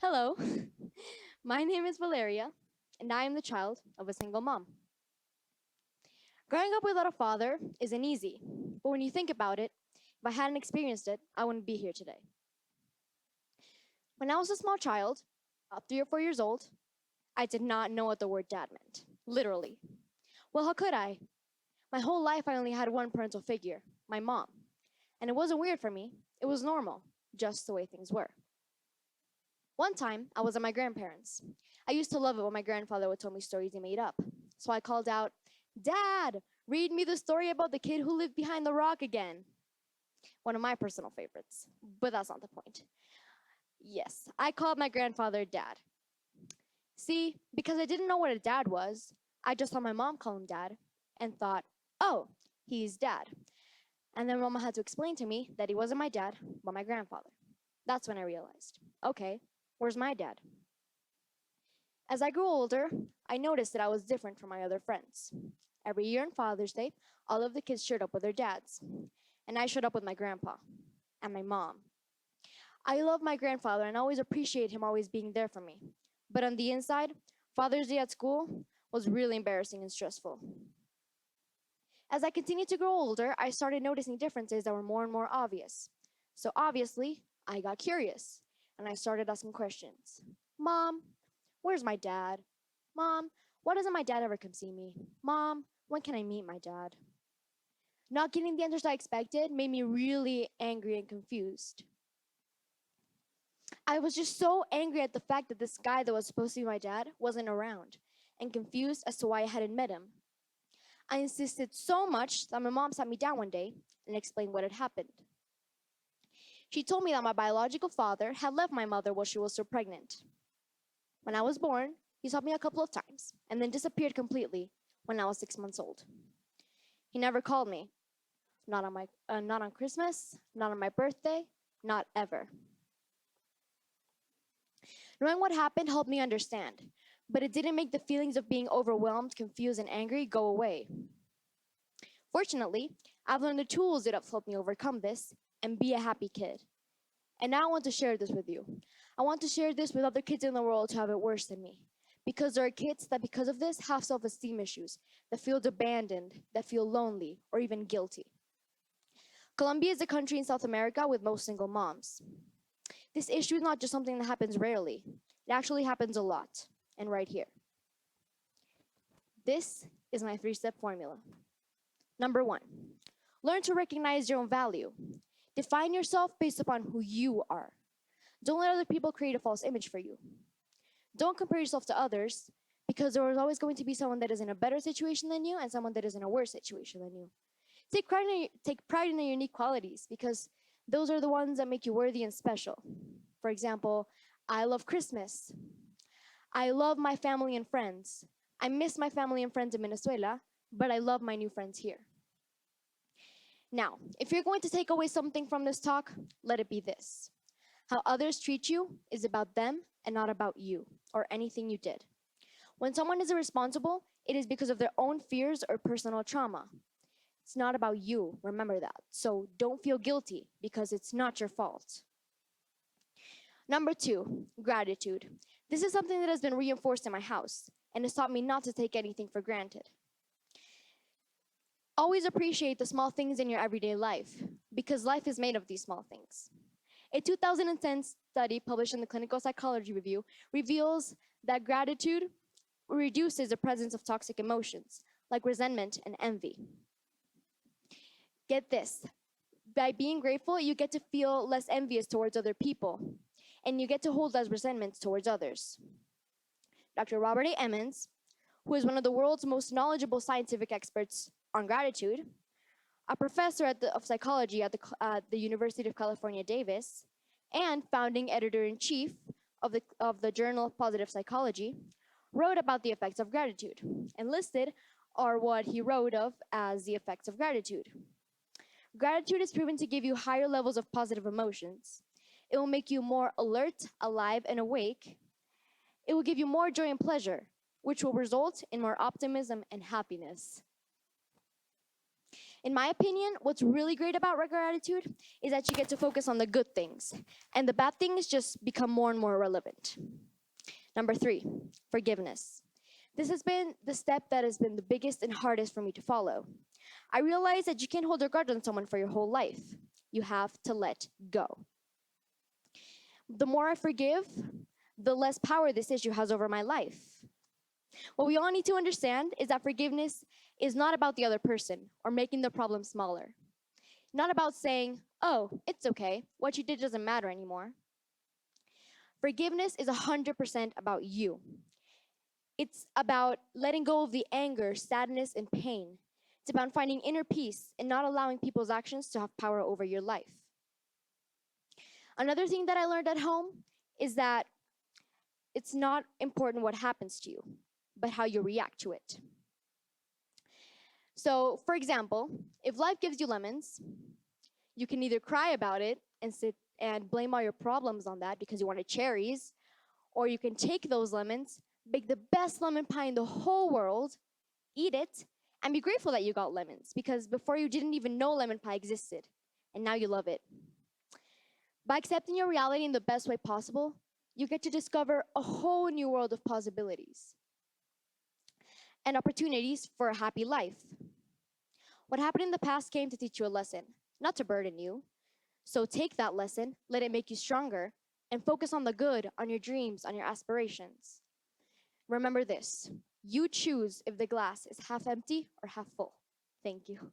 Hello, my name is Valeria, and I am the child of a single mom. Growing up without a father isn't easy, but when you think about it, if I hadn't experienced it, I wouldn't be here today. When I was a small child, about 3 or 4 years old, I did not know what the word dad meant. Literally. Well, how could I? My whole life, I only had one parental figure, my mom. And it wasn't weird for me, it was normal, just the way things were. One time, I was at my grandparents'. I used to love it when my grandfather would tell me stories he made up. So I called out, "Dad, read me the story about the kid who lived behind the rock again." One of my personal favorites, but that's not the point. Yes, I called my grandfather Dad. See, because I didn't know what a dad was, I just saw my mom call him Dad and thought, oh, he's Dad. And then Mama had to explain to me that he wasn't my dad, but my grandfather. That's when I realized, okay, where's my dad? As I grew older, I noticed that I was different from my other friends. Every year on Father's Day, all of the kids showed up with their dads, and I showed up with my grandpa and my mom. I love my grandfather and always appreciate him always being there for me. But on the inside, Father's Day at school was really embarrassing and stressful. As I continued to grow older, I started noticing differences that were more and more obvious. So obviously, I got curious and I started asking questions. Mom, where's my dad? Mom, why doesn't my dad ever come see me? Mom, when can I meet my dad? Not getting the answers I expected made me really angry and confused. I was just so angry at the fact that this guy that was supposed to be my dad wasn't around, and confused as to why I hadn't met him. I insisted so much that my mom sat me down one day and explained what had happened. She told me that my biological father had left my mother while she was still pregnant. When I was born, he saw me a couple of times and then disappeared completely when I was 6 months old. He never called me, not on Christmas, not on my birthday, not ever. Knowing what happened helped me understand, but it didn't make the feelings of being overwhelmed, confused, and angry go away. Fortunately, I've learned the tools that have helped me overcome this and be a happy kid. And now I want to share this with you. I want to share this with other kids in the world who have it worse than me. Because there are kids that, because of this, have self esteem issues, that feel abandoned, that feel lonely, or even guilty. Colombia is a country in South America with most single moms. This issue is not just something that happens rarely, it actually happens a lot, and right here. This is my 3-step formula. Number 1, learn to recognize your own value. Define yourself based upon who you are. Don't let other people create a false image for you. Don't compare yourself to others, because there is always going to be someone that is in a better situation than you and someone that is in a worse situation than you. Take pride in your unique qualities, because those are the ones that make you worthy and special. For example, I love Christmas. I love my family and friends. I miss my family and friends in Venezuela, but I love my new friends here. Now, if you're going to take away something from this talk, let it be this. How others treat you is about them and not about you or anything you did. When someone is irresponsible, it is because of their own fears or personal trauma. It's not about you, remember that. So don't feel guilty because it's not your fault. Number 2, gratitude. This is something that has been reinforced in my house and has taught me not to take anything for granted. Always appreciate the small things in your everyday life, because life is made of these small things. A 2010 study published in the Clinical Psychology Review reveals that gratitude reduces the presence of toxic emotions, like resentment and envy. Get this, by being grateful, you get to feel less envious towards other people, and you get to hold less resentment towards others. Dr. Robert A. Emmons, who is one of the world's most knowledgeable scientific experts on gratitude, a professor of psychology at the University of California, Davis, and founding editor-in-chief of the Journal of Positive Psychology, wrote about the effects of gratitude, and listed are what he wrote of as the effects of gratitude. Gratitude is proven to give you higher levels of positive emotions. It will make you more alert, alive, and awake. It will give you more joy and pleasure, which will result in more optimism and happiness. In my opinion, what's really great about gratitude is that you get to focus on the good things, and the bad things just become more and more irrelevant. Number 3, forgiveness. This has been the step that has been the biggest and hardest for me to follow. I realized that you can't hold a grudge on someone for your whole life. You have to let go. The more I forgive, the less power this issue has over my life. What we all need to understand is that forgiveness is not about the other person or making the problem smaller. Not about saying, oh, it's okay, what you did doesn't matter anymore. Forgiveness is 100% about you. It's about letting go of the anger, sadness, and pain. It's about finding inner peace and not allowing people's actions to have power over your life. Another thing that I learned at home is that it's not important what happens to you, but how you react to it. So, for example, if life gives you lemons, you can either cry about it and sit and blame all your problems on that because you wanted cherries, or you can take those lemons, bake the best lemon pie in the whole world, eat it, and be grateful that you got lemons because before you didn't even know lemon pie existed, and now you love it. By accepting your reality in the best way possible, you get to discover a whole new world of possibilities and opportunities for a happy life. What happened in the past came to teach you a lesson, not to burden you. So take that lesson, let it make you stronger, and focus on the good, on your dreams, on your aspirations. Remember this, you choose if the glass is half empty or half full. Thank you.